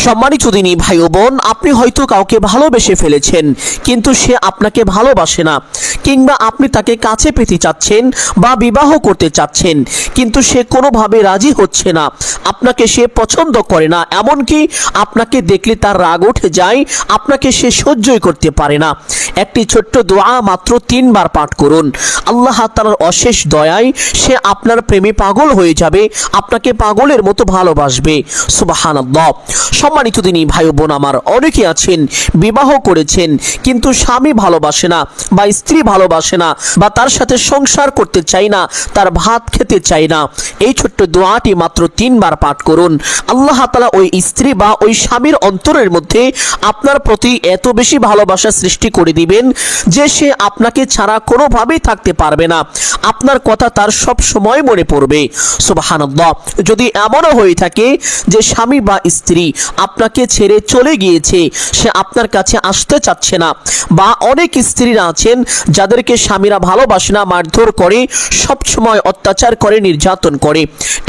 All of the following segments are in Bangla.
সম্মানিত দিনী ভাই ও বোন, আপনি হয়তো কাউকে ভালোবেসে ফেলেছেন কিন্তু সে আপনাকে ভালোবাসে না, কিংবা আপনি তাকে কাছে পেতে চাচ্ছেন বা বিবাহ করতে চাচ্ছেন কিন্তু সে কোনোভাবে রাজি হচ্ছে না, আপনাকে সে পছন্দ করে না, এমনকি আপনাকে দেখলে তার রাগ উঠে যায়, আপনাকে সে সহ্যই করতে পারে না। একটি ছোট্ট দোয়া মাত্র 3 বার পাঠ করুন, আল্লাহ তাআলার অশেষ দয়ায় সে আপনার প্রেমে পাগল হয়ে যাবে, আপনাকে পাগলের মতো ভালোবাসবে। সুবহানাল্লাহ। সম্মানিত দিনী ভাই বোন আমার, অনেকে আছেন বিবাহ করেছেন কিন্তু স্বামী ভালোবাসে না বা স্ত্রী ভালোবাসে না বা তার সাথে সংসার করতে চায় না, তার ভাত খেতে চায় না। এই ছোট্ট দোয়াটি মাত্র 3 বার পাঠ করুন, আল্লাহ তাআলা ওই স্ত্রী বা ওই স্বামীর অন্তরের মধ্যে আপনার প্রতি এত বেশি ভালোবাসা সৃষ্টি করে দিবেন যে সে আপনাকে ছাড়া কোনোভাবেই থাকতে পারবে না, আপনার কথা তার সব সময় মনে পড়বে। সুবহানাল্লাহ। যদি এমনও হয়ে থাকে যে স্বামী বা স্ত্রী আপনাকে ছেড়ে চলে গিয়েছে, সে আপনার কাছে আসতে চাচ্ছে না, বা অনেক স্ত্রীরা আছেন যাদেরকে স্বামীরা ভালোবাসে না, মারধর করে, সব সময় অত্যাচার করে, নির্যাতন করে,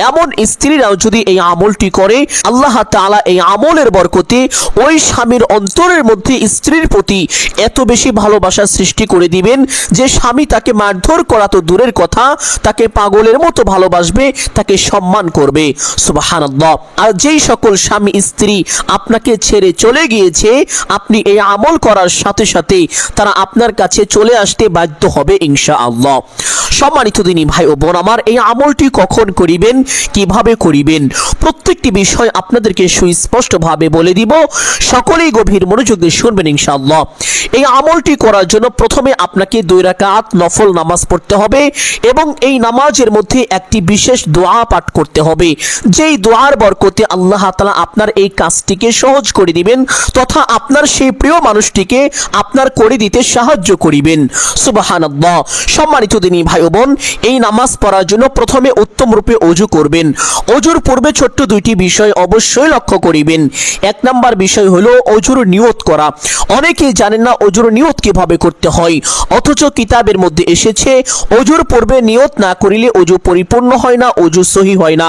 এমন স্ত্রীরাও যদি এই আমলটি করে, আল্লাহ তাআলা এই আমলের বরকতে ওই স্বামীর অন্তরের মধ্যে স্ত্রীর প্রতি এত বেশি ভালোবাসা সৃষ্টি করে দিবেন যে স্বামী তাকে মারধর করা তো দূরের কথা, তাকে পাগলের মতো ভালোবাসবে, তাকে সম্মান করবে। সুবহানাল্লাহ। আর যেই সকল স্বামী স্ত্রী আপনাকে ছেড়ে চলে গিয়েছে, আপনি এই আমল করার সাথে সাথে তারা আপনার কাছে চলে আসতে বাধ্য হবে ইনশাআল্লাহ। সম্মানিত দিনী ভাই ও বোন আমার, এই আমলটি কখন করিবেন, কিভাবে করিবেন, প্রত্যেকটি বিষয় আপনাদেরকে সুস্পষ্টভাবে বলে দিব, সকলেই গভীর মনোযোগ দিয়ে শুনবেন ইনশাআল্লাহ। এই আমলটি করার জন্য প্রথমে আপনাকে 2 রাকাত নফল নামাজ পড়তে হবে এবং এই নামাজের মধ্যে একটি বিশেষ দোয়া পাঠ করতে হবে, যেই দোয়ার বরকতে আল্লাহ তাআলা আপনার এই কাজটিকে সহজ করে দিবেন তথা আপনার সেই প্রিয় মানুষটিকে আপনার করে দিতে সাহায্য করিবেন। সুবহানাল্লাহ। সম্মানিত দিনী ভাই ও বোন, এই নামাজ পড়ার জন্য প্রথমে উত্তম রূপে ওযু করবেন। ওযুর পূর্বে ছোট্ট 2টি বিষয় অবশ্যই লক্ষ্য করিবেন। 1 নাম্বার বিষয় হলো ওযুর নিয়ত করা। অনেকেই জানেন না ওযুর নিয়ত কিভাবে করতে হয়, অথচ কিতাবের মধ্যে এসেছে ওযুর পূর্বে নিয়ত না করিলে ওযু পরিপূর্ণ হয় না, ওযু সহিহ হয় না।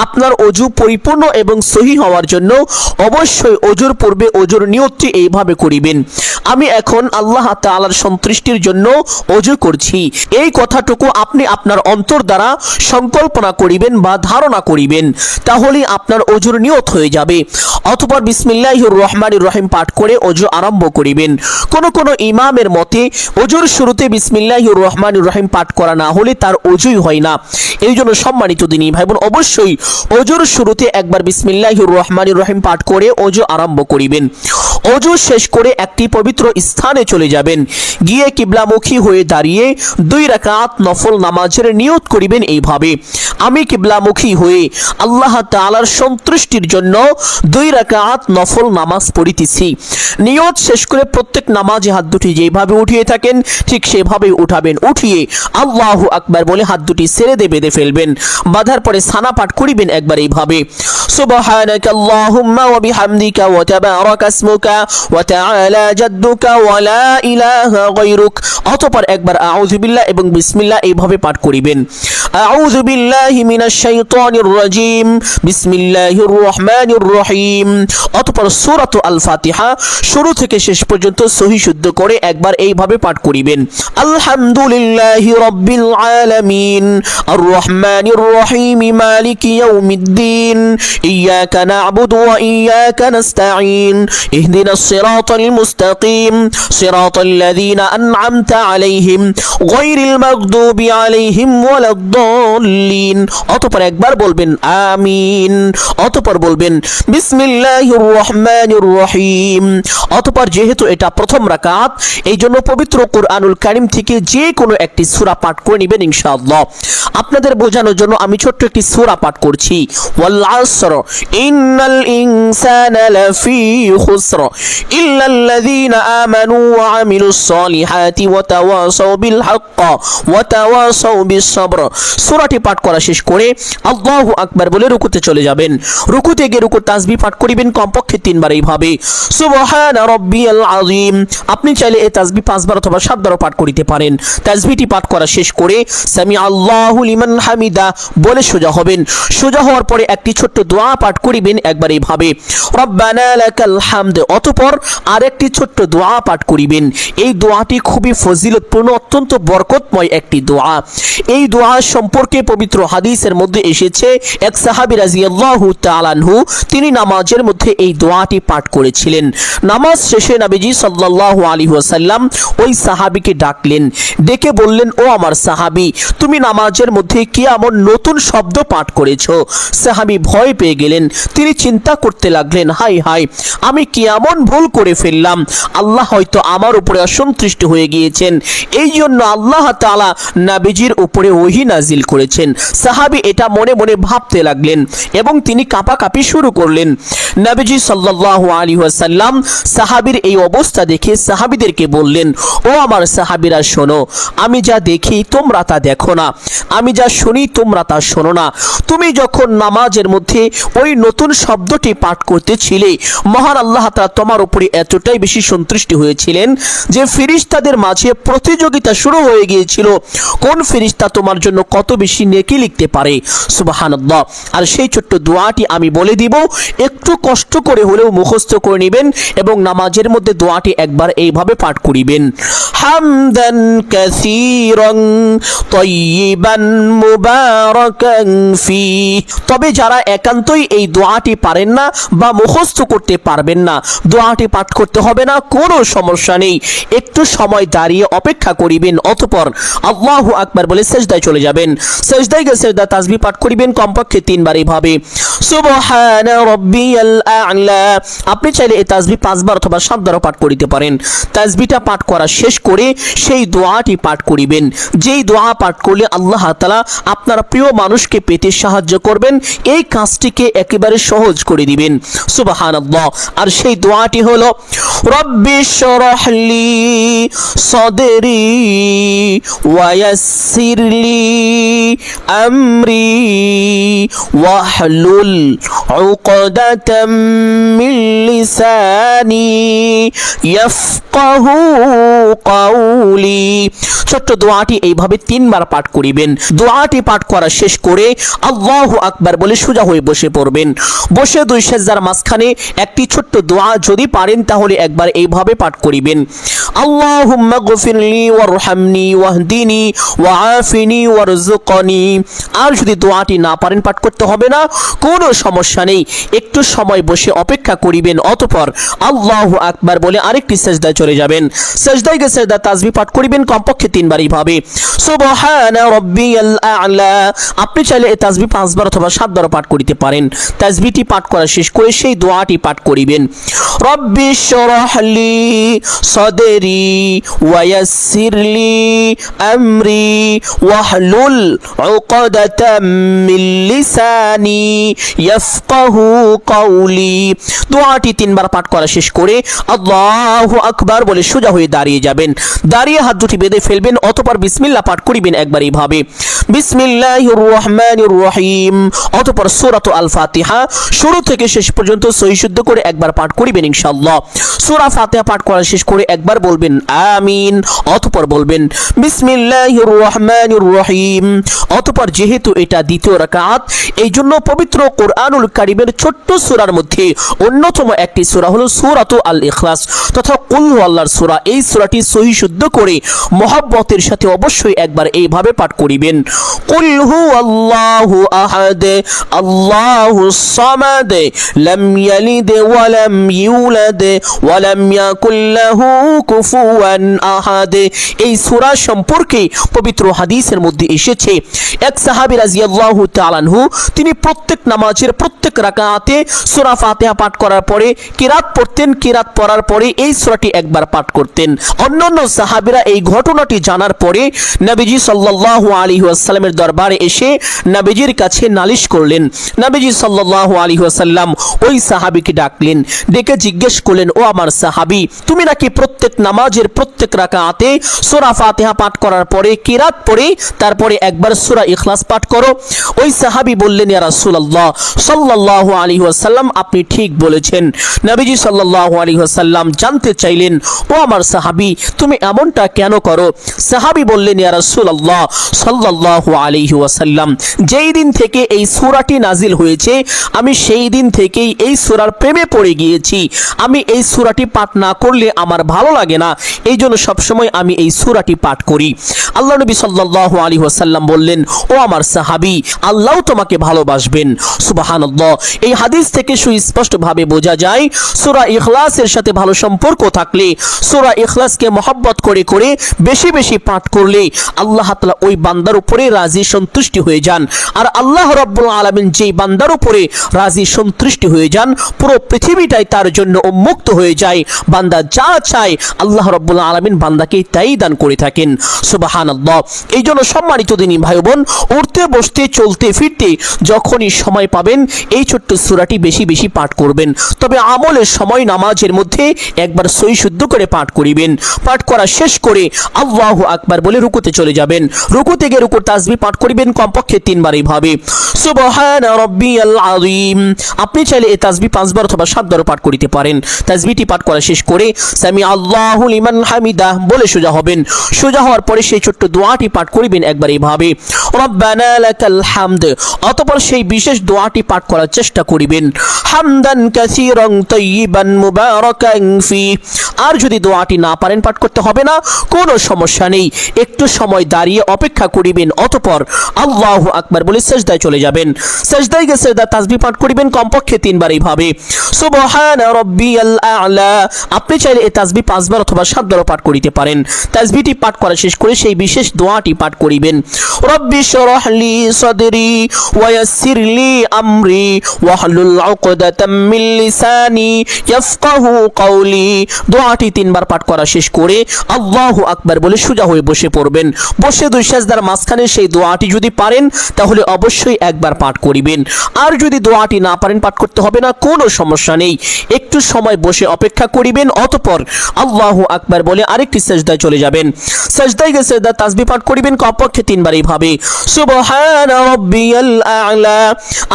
আপনার ওযু পরিপূর্ণ এবং সহিহ হওয়ার জন্য অবশ্যই ওযুর পূর্বে ওযুর নিয়তটি এইভাবে করিবেন, আমি এখন আল্লাহ তাআলার সন্তুষ্টির জন্য ওযু করছি, এই কথাটুকু আপনি আপনার অন্তর দ্বারা সংকল্পনা করিবেন বা ধারণা করিবেন, তাহলেই আপনার ওযুর নিয়ত হয়ে যাবে। অতঃপর বিসমিল্লাহির রহমানির রহিম পাঠ করে ওযু আরম্ভ করিবেন। কোন কোন ইমামের মতে ওযুর শুরুতে বিসমিল্লাহির রহমানির রহিম পাঠ করা না হলে তার ওযুই হয় না। এই জন্য সম্মানিত দিনী ভাই বোন, অবশ্যই ওযুর শুরুতে একবার বিসমিল্লাহির রহমানির রহিম পাঠ করে ওযু আরম্ভ করিবেন। ওযু শেষ করে একটি পবিত্র স্থানে চলে যাবেন, গিয়ে কিবলামুখী হয়ে দাঁড়িয়ে 2 রাকাত নফল নামাজের নিয়ত করিবেন এইভাবে, আমি কিবলামুখী হয়ে আল্লাহ তাআলার সন্তুষ্টির জন্য 2 রাকাত নফল নামাজ পড়িতেছি। নিয়ত শেষ করে প্রত্যেক নামাজে হাত দুটি যেভাবে উঠিয়ে থাকেন ঠিক সেভাবেই উঠাবেন, উঠিয়ে আল্লাহু আকবার বলে হাত দুটি ছেড়ে দিয়ে বেঁধে ফেলবেন। বাঁধার পরে সানা পাঠ করিবেন একবার এইভাবে, সুবহানাকাল্লাহুম্মা ওয়া বিহামদিকা ওয়া তাবারাকা ইসমুকা ওয়া তাআলা জাদ্দুকা ওয়া লা ইলাহা গায়রুক। অতঃপর একবার আউযু বিল্লাহ এবং বিসমিল্লাহ এইভাবে পাঠ করিবেন, আউযু বিল্লাহি মিনাশ শাইতানির রাজীম, বিসমিল্লাহির রহমানির রহিম। অতঃপর সূরাত আল ফাতিহা শুরু থেকে শেষ পর্যন্ত সহি শুদ্ধ করে একবার এইভাবে পাঠ করিবেন, আলহামদুলিল্লাহি রাব্বিল আলামিন, আর রহমানির রহিম, মালিকি ইয়াউমিদ্দিন, ইয়াকা না'বুদু ওয়া ইয়াকা নাস্তাঈন, ইহদিনাস সিরাতাল মুস্তাকিম, সিরাতাল্লাযীনা আন'আমতা আলাইহিম, গায়রিল মাগদুবি আলাইহিম ওয়ালাদ-দাল্লিন। অতঃপর একবার বলবেন আমিন। অতঃপর বলবেন বিসমিল্লাহির রহমানির রহিম। অতঃপর যেহেতু এটা প্রথম রাকাত, এই জন্য পবিত্র কোরআনুল কারীম থেকে যে কোনো একটি সূরা পাঠ করে নেবেন ইনশাআল্লাহ। আপনাদের বোঝানোর জন্য আমি ছোট্ট একটি সূরা পাঠ করছি, ওয়াল আসর ইন্নাল ইনসানা লাফি খুসর ইল্লাল্লাযীনা আমানু ওয়া আমিলুস সলিহাতি ওয়া তাওয়াসাউ বিল হক ওয়া তাওয়াসাউ বিস সবর। সূরাটি পাঠ করা শেষ করে আল্লাহু আকবার বলে রুকুতে চলে যাবেন। রুকুতে গিয়ে রুকুর তাসবিহ পাঠ করিবেন কমপক্ষে 3 বার এইভাবে, সুবহানা রাব্বিয়াল আযীম। আপনি চাইলে এই তাসবিহ 5 বার অথবা 7 বারও পাঠ করিতে পারেন। তাসবিহটি পাঠ করা শেষ করে সামি আল্লাহু লিমান হামিদা বলে সোজা হবেন। সোজা হওয়ার পরে একটি ছোট্ট দোয়া পাঠ করিবেন একবার এইভাবে, এইভাবে রব্বানা লাকাল হামদ। অতঃপর আরেকটি ছোট্ট দোয়া পাঠ করিবেন। এই দোয়াটি খুবই ফজিলতপূর্ণ, অত্যন্ত বরকতময় একটি দোয়া। এই দোয়া সম্পর্কে পবিত্র হাদিসের মধ্যে এসেছে, এক সাহাবী রাদিয়াল্লাহু তাআলা আনহু তিনি নামাজের মধ্যে এই দোয়াটি পাঠ করেছিলেন। নামাজ শেষে নবীজি সাল্লাল্লাহু আলাইহি ওয়াসাল্লাম ওই সাহাবীকে ডাকলেন, ডেকে বললেন, ও আমার সাহাবী, তুমি নামাজের মধ্যে কি এমন নতুন শব্দ পাঠ করেছো? সাহাবী ভয় পেয়ে গেলেন। তিনি চিন্তা করতে লাগলেন, হাই হাই, আমি কি এমন ভুল করে ফেললাম? আল্লাহ হয়তো আমার উপরে অসন্তুষ্ট হয়ে গিয়েছেন, এই জন্য আল্লাহ তাআলা নবীজির উপরে ওহী নাজিল করেছেন। সাহাবী এটা মনে মনে ভাবতে লাগলেন এবং তিনি কাঁপাকাঁপি শুরু করলেন। নবীজি সাল্লাল্লাহু আলাইহি ওয়াসাল্লাম সাহাবীর এই অবস্থা দেখে সাহাবীদেরকে বললেন, ও আমার সাহাবীরা শোনো, আমি যা দেখি তোমরা তা দেখো না, আমি যা শুনি তোমরা তা শোনো না। তুমি যখন নামাজের মধ্যে ওই নতুন শব্দটি পাঠ করতেছিলে, মহান আল্লাহ তাআলা তোমার উপরে এতটাই বেশি সন্তুষ্ট হয়েছিলেন যে ফেরেশতাদের মাঝে প্রতিযোগিতা শুরু হয়ে গিয়েছিল, কোন ফেরেশতা তোমার জন্য কত বেশি নেকি লিখতে পারে। সুবহানাল্লাহ। আর সেই ছোট্ট দোয়াটি আমি বলে দিব, একটু কষ্ট করে হলেও মুখস্থ করে নেবেন এবং নামাজের মধ্যে দোয়াটি একবার এইভাবে পাঠ করিবেন, হামদান কাসীরান তাইয়িবান মুবারাকান ফি। তবে যারা একান্তই এই দোয়াটি পারেন না বা মুখস্থ করতে পারবেন না, দোয়াটি পাঠ করতে হবে না, কোনো সমস্যা নেই। একটু সময় দাঁড়িয়ে অপেক্ষা করিবেন, অতঃপর আল্লাহু আকবার বলে সিজদায় চলে যাবেন। সিজদায় গিয়ে সিজদা তাসবিহ পাঠ করিবেন কমপক্ষে 3 বার এইভাবে, সুবহানা রাব্বিয়াল আ'লা। আপনি চাইলে এই তাসবিহ 5 বার অথবা 7 বারও পাঠ করিতে পারেন। তাসবিহটা পাঠ করা শেষ করে সেই দোয়াটি পাঠ করিবেন, যেই দোয়া পাঠ করলে আল্লাহ তাআলা আপনার প্রিয় মানুষকে পেতে সাহায্য করবেন, এই কাজটিকে একেবারে সহজ করে দিবেন। সুবহানাল্লাহ। আর সেই দোয়াটি হলো, রব্বিশরাহ লি সাদরি ওয়া ইয়াসসিরলি আমরি ওয়াহলুল উকদাতাম মিন লিসানি ইয়াফকাহু কাউলি। ছোট্ট দোয়াটি এইভাবে 3 বার পাঠ করিবেন। দোয়াটি পাঠ করা শেষ করে আল্লাহু আকবার বলে সোজা হয়ে বসে পড়বেন। বসে 2 সেজদার মাঝখানে একটি ছোট্ট দোয়া যদি পারেন তাহলে একবার এইভাবে পাঠ করিবেন, আল্লাহুম্মা গফিরলি ওয়ারহামনি ওয়াহদিনি ওয়াআফিনি ওয়ারযুকনি। আর যদি দোয়াটি না পারেন পাঠ করতে হবে না, কোনো সমস্যা নেই, একটু সময় বসে অপেক্ষা করিবেন, অতঃপর আল্লাহু আকবার বলে আরেকটি সিজদায় চলে যাবেন। সিজদায় গিয়ে সিজদা তাসবিহ পাঠ করিবেন কমপক্ষে 3 বার এইভাবে, সুবহানা রাব্বিয়াল আ'লা। আপনি চাইলে এই তাসবিহ 5 বার অথবা 7 বারও পাঠ করিতে পারেন। তাসবিহটি পাঠ করা শেষ করে সেই দোয়াটি পাঠ করিবেন, রব্বিশরাহ লি সাদরি ওয়া ইয়াসসিরলি আমরি ওয়াহলুল উকদাতাম মিন লিসানি ইয়াফকাহু কাউলি। দোয়াটি 3 বার পাঠ করা শেষ করে আল্লাহু আকবার বলে সোজা হয়ে দাঁড়িয়ে যাবেন। দাঁড়িয়ে হাত দুটি বেঁধে ফেলবেন, অতঃপর বিসমিল্লাহ পাঠ করিবেন একবার এইভাবে, বিসমিল্লাহির রহমানির রহিম। অতঃপর সূরা আল ফাতিহা শুরু থেকে শেষ পর্যন্ত সহি শুদ্ধ করে একবার পাঠ করিবেন ইনশাআল্লাহ। সূরা ফাতিহা পাঠ করা শেষ করে একবার বলবেন আমিন, অতঃপর বলবেন বিসমিল্লাহির রহমানির রহিম। অতঃপর যেহেতু এটা দ্বিতীয় রাকাত, এই জন্য পবিত্র কোরআনুল কারীমের ছোট্ট সূরার মধ্যে অন্যতম একটি সূরা হলো সূরা আল ইখলাস তথা কুল হুয়াল্লাহর সূরা। এই সূরাটি সহি শুদ্ধ করে মহব্বতের সাথে অবশ্যই একবার এইভাবে পাঠ করিবেন, কুল হুয়াল্লাহু আহাদ আল্লাহুস সামাদ লাম ইয়ালিদ ওয়া লাম ইউলাদ ওয়া লাম ইয়াকুল লাহু কুফুয়ান আহাদ। এই সূরা সম্পর্কে পবিত্র হাদিসের মধ্যে এসেছে, এক সাহাবী রাদিয়াল্লাহু তাআলা আনহু তিনি প্রত্যেক নামাজের প্রত্যেক রাকাতে সূরা ফাতিহা পাঠ করার পরে কিরাত পড়তেন, কিরাত পড়ার পরে এই সূরাটি একবার পাঠ করতেন। অন্যান্য সাহাবীরা এই ঘটনাটি জানার পরে নবীজি সাল্লাল্লাহু আলাইহি ওয়াসাল্লামের দরবারে এসে নবীজির কাছে নালিশ করলেন। নবীজি সাল্লাল্লাহু আলাইহি ওয়াসাল্লাম ওই সাহাবীকে ডাকলেন, ডেকে জিজ্ঞেস করলেন, ও আমার সাহাবী, তুমি নাকি প্রত্যেক নামাজের প্রত্যেক রাকাতে সূরা ফাতিহা পাঠ করার পরে কিরাত পড়ে তারপরে একবার সূরা ইখলাস পাঠ করো? ওই সাহাবী বললেন, ইয়া রাসূলুল্লাহ সাল্লাল্লাহু আলাইহি ওয়াসাল্লাম, আপনি ঠিক বলেছেন। নবীজি সাল্লাল্লাহু আলাইহি ওয়াসাল্লাম জানতে চাইলেন, ও আমার সাহাবী, তুমি এমনটা কেন করো? সাহাবী বললেন, ইয়া রাসূলুল্লাহ সাল্লাল্লাহু আলাইহি ওয়াসাল্লাম, যেই দিন থেকে এই সূরাটি নাজিল হয়েছে আমি সেই দিন থেকেই এই সূরার প্রেমে পড়ে গিয়েছি। আমি এই সূরাটি পাঠ না করলে আমার ভালো লাগে না, এই জন্য সবসময় আমি এই সূরাটি পাঠ করি। আল্লাহ নবী সাল্লাল্লাহু আলাইহি ওয়াসাল্লাম বললেন, ও আমার সাহাবী, আল্লাহ তোমাকে ভালোবাসবেন। সুবহানাল্লাহ। এই হাদিস থেকে সুস্পষ্টভাবে বোঝা যায় সূরা ইখলাসের সাথে ভালো সম্পর্ক থাকলে, সূরা ইখলাসকে মহব্বত করে করে বেশি বেশি পাঠ করলে আল্লাহ তাআলা ওই বান্দার উপরে রাজি সন্তুষ্টি হয়ে যান। আর আল্লাহ রাব্বুল আলামিন যেই বান্দার উপরে রাজি সন্তুষ্টি হয়ে যান, পুরো পৃথিবীটাই তার জন্য উন্মুক্ত হয়ে যায়। বান্দা যা চায় আল্লাহ রাব্বুল আলামিন বান্দাকে তাই দান করে থাকেন। সুবহানাল্লাহ। এই জন্য সম্মানিত দিনী ভাই বোন, উঠতে বসতে চলতে ফিরতে যখনই সময় পাবেন এই ছোট্ট সূরাটি বেশি বেশি পাঠ করবেন। তবে আমলের সময় নামাজের মধ্যে একবার সই শুদ্ধ করে পাঠ করিবেন। পাঠ করা শেষ করে আল্লাহু আকবার বলে রুকুতে চলে যাবেন। রুকুতে গিয়ে রুকুর তাসবিহ পাঠ করিবেন কমপক্ষে 3 বার এইভাবে, সুবহান রাব্বিয়াল আযীম। আপনি চাইলে এই তাসবিহ 5 বার অথবা 7 বার পাঠ করিতে পারেন। তাসবিহটি পাঠ করা শেষ করে সামি আল্লাহু লিমান হামিদা বলে সোজা হবেন। সোজা হওয়ার পরে সেই ছোট্ট দোয়াটি পাঠ করিবেন একবার এইভাবে, রব্বানা লাকাল হামদ। অতঃপর সেই বিশেষ দোয়াটি পাঠ করার চেষ্টা করিবেন, হামদান কাসীরান তাইয়িবান মুবারাকান ফি। আর যদি দোয়াটি না পারেন পাঠ করতে হবে না, কোনো সমস্যা নেই, একটু সময় দাঁড়িয়ে অপেক্ষা করিবেন। অতঃপর আল্লাহু আকবার বলে সিজদায় চলে যাবেন। সিজদায় গিয়ে সিজদা তাসবিহ পাঠ করিবেন কমপক্ষে 3 বার এইভাবে, সুবহানা রাব্বিয়াল আ'লা। আপনি চাইলে এই তাসবিহ 5 বার অথবা 7 বার পাঠ করিতে পারেন। তাসবিহটি পাঠ করা শেষ করে সেই বিশেষ দোয়াটি পাঠ করিবেন, রব্বি শরহ লি সাদরি ওয়া ইয়াসসির লি আমরি ওয়াহলুল উকদাতাম মিন লিসানি ইয়াফকাহু কওলি। দোয়াটি 3 বার পাঠ করা শেষ করে আল্লাহু আকবার বলে সোজা হয়ে বসে পড়বেন। বসে 2 সিজদার মাঝখানে সেই দোয়াটি যদি পারেন তাহলে অবশ্যই একবার পাঠ করিবেন। আর যদি দোয়াটি না পারেন পাঠ করতে হবে না, কোনো সমস্যা নেই, একটু সময় বসে অপেক্ষা করিবেন। অতঃপর আল্লাহু আকবার বলে আরেকটি সিজদায় চলে যাবেন। সিজদায় গিয়ে সিজদা তাসবিহ পাঠ করিবেন কমপক্ষে 3 বার এইভাবে, সুবহানা রাব্বিয়াল আ'লা।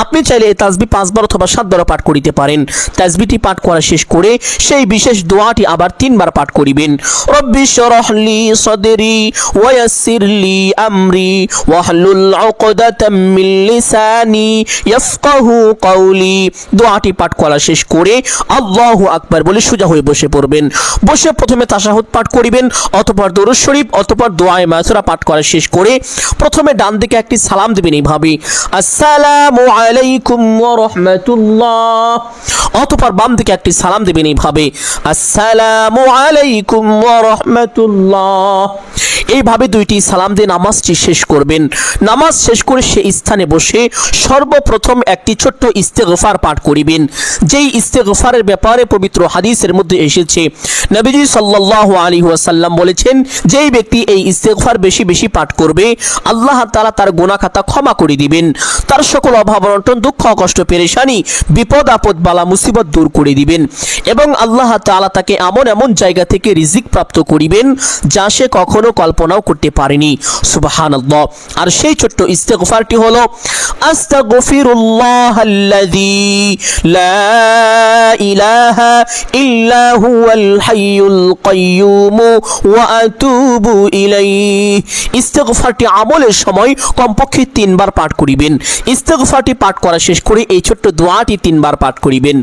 আপনি চাইলে এই তাসবিহ 5 বার অথবা 7 বার পাঠ করিতে পারেন। তাসবিহটি পাঠ করা শেষ করে সেই বিশেষ দোয়াটি আবার 3 বার পাঠ করিবেন, রব্বি শরহ লি সাদরি ওয়া ইয়াসসির লি আমরি ওয়াহলুল উকদাতাম মিন লিসানি ইয়াফকাহু কওলি। দোয়াটি পাঠ করা শেষ করে আল্লাহু আকবার বলে সোজা হয়ে বসে পড়বেন। বসে প্রথমে তাশাহুদ পাঠ করিবেন, অতঃপর দরুদ শরীফ, অতঃপর দোয়ায়ে মাসুরা পাঠ করা শেষ করে প্রথমে ডান দিকে একটি সালাম দিবেন এইভাবে, আসসালামু আলাইকুম ওয়া রাহমাতুল্লাহ। অতঃপর বাম দিকে একটি সালাম দিবেন এইভাবে, আসসালামু আলাইকুম ওয়া রাহমাতুল্লাহ। এইভাবে 2টি সালাম দিয়ে নামাজটি শেষ করবেন। নামাজ শেষ করে সেই স্থানে বসে সর্বপ্রথম একটি ছোট্ট ইস্তেগফার পাঠ করিবেন। যেই ইস্তেগফারের ব্যাপারে পবিত্র হাদিসের মধ্যে এসেছে, নবীজি সাল্লাল্লাহু আলাইহি ওয়াসাল্লাম বলেছেন, যেই ব্যক্তি এই ইস্তেগফার বেশি বেশি পাঠ করবে আল্লাহ তাআলা তার গুনাহ খাতা ক্ষমা করে দিবেন, তার সকল অভাব অনটন দুঃখ কষ্ট পেরেশানি বিপদ আপদ বালা মুসিবত দূর করে দিবেন এবং আল্লাহ তাআলা তাকে এমন এমন জায়গা থেকে রিজিক প্রাপ্ত করিবেন যা সে কখনো কল্পনাও করতে পারেনি। সুবহানাল্লাহ। আর সেই ছোট্ট ইস্তেগফারটি হলো, আস্তাগফিরুল্লাহাল্লাযী লা ইলাহা ইল্লা হুয়াল হাইয়ুল কাইয়্যুম ওয়া আতুবু ইলাইহি। ইস্তেগফারটি আমলের সময় কমপক্ষে 3 বার পাঠ করিবেন। ইস্তেগফারটি পাঠ করা শেষ করে এই ছোট্ট দোয়াটি 3 বার পাঠ করিবেন,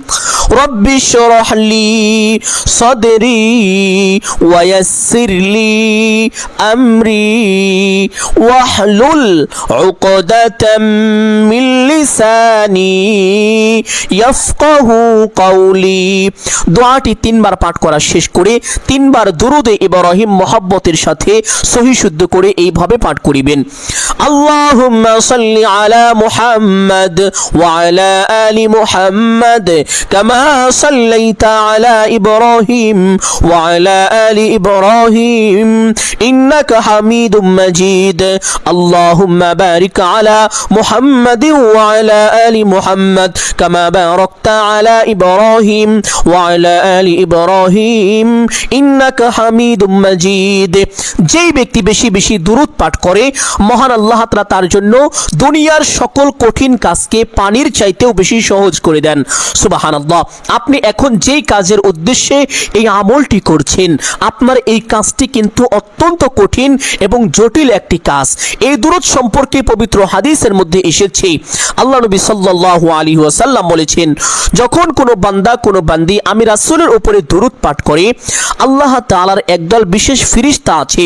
রব্বি শরহ লি সাদরি ওয়া ইয়াসসির লি আমরি ওয়াহলুল উকদাতাম মিন লিসানি ইয়াফকাহু কওলি। দোয়াটি 3 বার পাঠ করা শেষ করে 3 বার দুরুদে ইব্রাহিম মুহাব্বতের সাথে সহি শুদ্ধ করে এইভাবে পাঠ করিবেন, আল্লাহুম্মা সাল্লি আলা মুহাম্মাদ ওয়া আলা আলি মুহাম্মাদ কামা সাল্লাইতা আলা ইব্রাহিম ওয়া আলা আলি ইব্রাহিম ইন্নাকা হামিদুম মাজিদ। আল্লাহুম্মা বারিক আলা মুহাম্মাদ ওয়া আলা আলি মুহাম্মাদ কামা বারাকতা আলা ইব্রাহিম ওয়া আলা আলি ইব্রাহিম ইন্নাকা হামিদুম মাজিদ। যেই ব্যক্তি বেশি বেশি দুরূদ পাঠ করে মহান আল্লাহ তাআলা তার জন্য দুনিয়ার সকল কঠিন কাজকে পানির চাইতেও বেশি সহজ করে দেন। সুবহানাল্লাহ। আপনি এখন যেই কাজের উদ্দেশ্যে এই আমলটি করছেন, আপনার এই কাজটি কিন্তু অত্যন্ত কঠিন এবং জটিল একটি কাজ। এই দুরূদ সম্পর্কে পবিত্র হাদিসের মধ্যে এসেছে, আল্লাহ নবী সাল্লাল্লাহু আলাইহি ওয়াসাল্লাম বলেছেন, যখন কোনো বান্দা কোনো বান্দি আমি রাসূলের উপরে দুরূদ পাঠ করে, আল্লাহ তাআলার একদল বিশেষ ফেরেশতা আছে,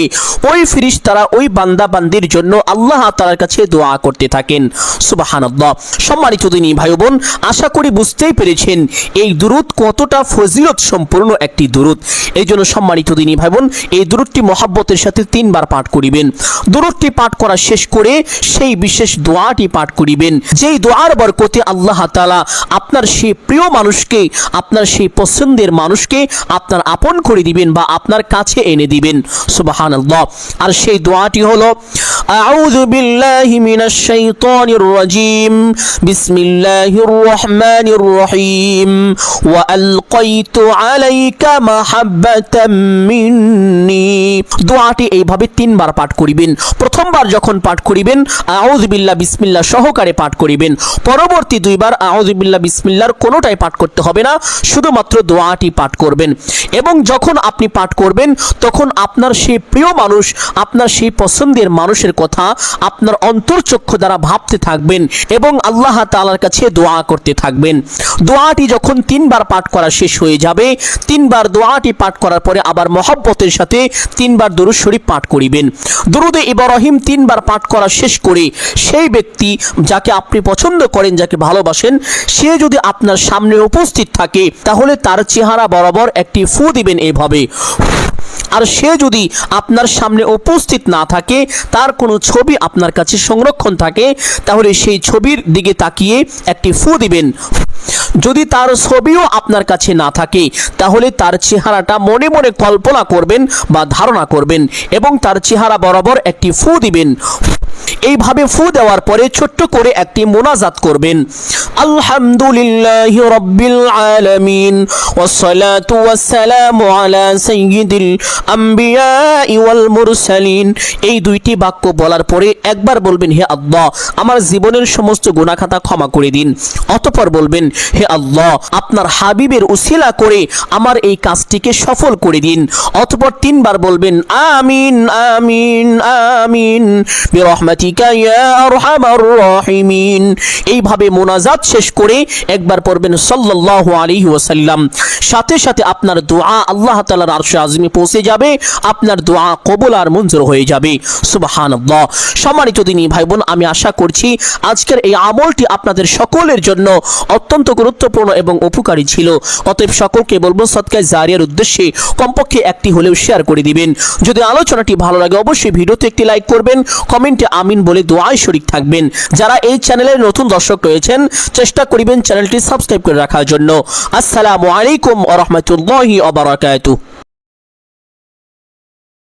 ওই ফেরেশতারা ওই বান্দা বান্দির জন্য আল্লাহ তাআলার কাছে দোয়া করতে থাকেন। সুবহানাল্লাহ। সম্মানিত দিনী ভাই বোন, আশা করি বুঝতেই পেরেছেন এই দুরূদ কতটা ফজিলত সম্পূর্ণ একটি দুরূদ। এই জন্য সম্মানিত দিনী ভাই বোন, এই দুরূদটি মহব্বতের সাথে 3 বার পাঠ করিবেন। দুরূদটি পাঠ করা শেষ করে সেই বিশেষ দোয়াটি পাঠ করিবেন, যেই দোয়ার বরকতে আল্লাহ তাআলা আপনার সেই প্রিয় মানুষকে, আপনার সেই পছন্দের মানুষকে আপনার আপন করে দিবেন বা আপনার কাছে এনে দিবেন। সুবহানাল্লাহ। আর সেই দোয়াটি হলো, আউযু বিল্লাহি মিনাশ শাইতানির রাজিম, বিসমিল্লাহির রহমানির রহিম, ওয়া আলকাইতু আলাইকা মাহাব্বাতাম মিন্নি। দোয়াটি এইভাবে 3 বার পাঠ করিবেন। প্রথমবার যখন পাঠ করিবেন আউযু বিল্লাহ বিসমিল্লাহ সহকারে পাঠ করিবেন। পরবর্তী 2 বার আউযু বিল্লাহ বিসমিল্লাহর কোনোটাই পাঠ করতে হবে না, শুধুমাত্র দোয়াটি পাঠ করবেন। এবং যখন আপনি পাঠ করবেন তখন আপনার সেই প্রিয় মানুষ, আপনার সেই পছন্দের মানুষের কথা আপনার অন্তর্চক্ষু দ্বারা ভাবতে থাকবেন এবং আল্লাহ তাআলার কাছে দোয়া করতে থাকবেন। দোয়াটি যখন 3 বার পাঠ করা শেষ হয়ে যাবে, 3 বার দোয়াটি পাঠ করার পরে আবার মহব্বতের সাথে 3 বার দরুদ শরীফ পাঠ করিবেন। দরুদে ইব্রাহিম 3 বার পাঠ করা শেষ করে সেই ব্যক্তি যাকে আপনি পছন্দ করেন, যাকে ভালোবাসেন, সে যদি আপনার সামনে উপস্থিত থাকে তাহলে তার চেহারা বরাবর একটি ফু দিবেন এইভাবে। আর সে যদি আপনার সামনে উপস্থিত না থাকে, তার কোনো ছবি আপনার কাছে সংরক্ষণ থাকে, তাহলে সেই ছবির দিকে তাকিয়ে একটি ফু দিবেন। যদি তার ছবিও আপনার কাছে না থাকে তাহলে তার চেহারাটা মনে মনে কল্পনা করবেন বা ধারণা করবেন এবং তার চেহারা বরাবর একটি ফু দিবেন। এইভাবে ফু দেওয়ার পরে ছোট্ট করে একটি মোনাজাত করবেন, আলহামদুলিল্লাহি রাব্বিল আলামিন ওয়াসসালাতু ওয়াসসালামু আলা সাইয়্যিদিল আম্বিয়া ওয়াল মুরসালিন। এই 2টি বাক্য বলার পরে একবার বলবেন, হে আল্লাহ আমার জীবনের সমস্ত গুনাহ খাতা ক্ষমা করে দিন। অতঃপর বলবেন, হে আল্লাহ আপনার হাবিবের উসিলা করে আমার এই কাজটিকে সফল করে দিন। অতঃপর 3 বার বলবেন, আমিন আমিন আমিন বিরহমাতিকা ইয়া আরহামার রাহিমিন। এইভাবে মোনাজাত শেষ করে একবার পড়বেন সাল্লাল্লাহু আলাইহি ওয়াসাল্লাম। সাথে সাথে আপনার দোয়া আল্লাহ তাআলার আরশে আজিমে পৌঁছে যাবে, আপনার দোয়া কবুল আর মঞ্জুর হয়ে যাবে। সুবহানাল্লাহ। সম্মানিত দিনী ভাই বোন, আমি আশা করছি আজকের এই আমলটি আপনাদের সকলের জন্য অত্যন্ত গুরুত্বপূর্ণ এবং উপকারী ছিল। অতএব সকলকে বলবো সদকায়ে জারিয়ার উদ্দেশ্যে কমপক্ষে একটি হলেও শেয়ার করে দিবেন। যদি আলোচনাটি ভালো লাগে অবশ্যই ভিডিওতে একটি লাইক করবেন, কমেন্টে আমিন বলে দোয়ায় শরীক থাকবেন। যারা এই চ্যানেলের নতুন দর্শক রয়েছেন চেষ্টা করিবেন চ্যানেলটি সাবস্ক্রাইব করে রাখার জন্য। আসসালামু আলাইকুম ওয়া রাহমাতুল্লাহি ওয়া বারাকাতুহু।